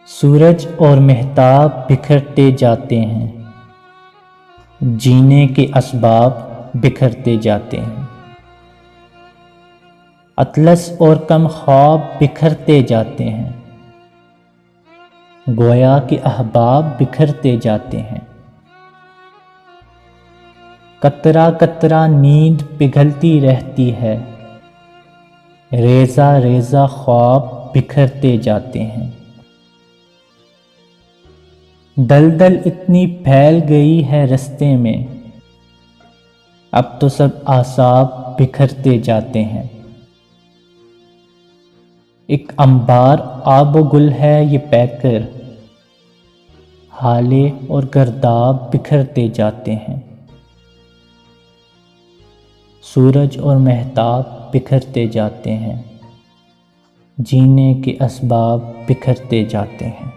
سورج اور مہتاب بکھرتے جاتے ہیں، جینے کے اسباب بکھرتے جاتے ہیں۔ اطلس اور کم خواب بکھرتے جاتے ہیں، گویا کہ احباب بکھرتے جاتے ہیں۔ قطرہ قطرہ نیند پگھلتی رہتی ہے، ریزہ ریزہ خواب بکھرتے جاتے ہیں۔ دلدل اتنی پھیل گئی ہے رستے میں، اب تو سب اعصاب بکھرتے جاتے ہیں۔ ایک انبار آب و گل ہے یہ پیکر، ہالے اور گرداب بکھرتے جاتے ہیں۔ سورج اور مہتاب بکھرتے جاتے ہیں، جینے کے اسباب بکھرتے جاتے ہیں۔